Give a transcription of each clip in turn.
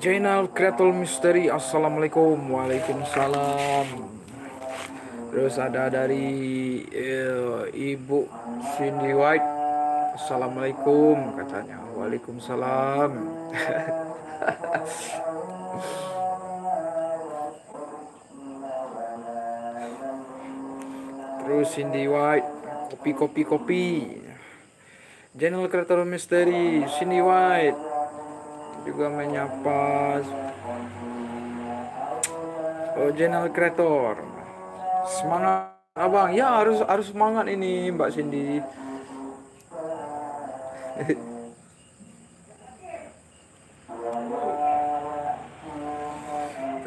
Jainal Kreatul Misteri. Assalamualaikum. Waalaikumsalam. Terus ada dari Ibu Cindy White. Assalamualaikum katanya. Waalaikumsalam. Terus Cindy White. Kopi kopi kopi. Jainal Kreatul Misteri. Cindy White juga menyapa Jainal Kreator. Semangat abang, ya harus semangat ini Mbak Cindy.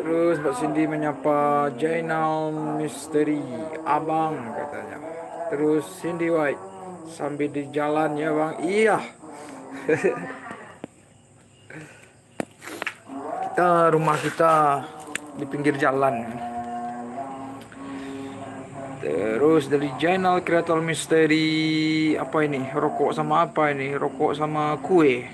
Terus Mbak Cindy menyapa Jainal Misteri, abang katanya. Terus Cindy White, sambil di jalan ya bang, iya. Rumah kita di pinggir jalan. Terus dari Jainal Kreator Misteri, apa ini? Rokok sama apa ini? Rokok sama kue.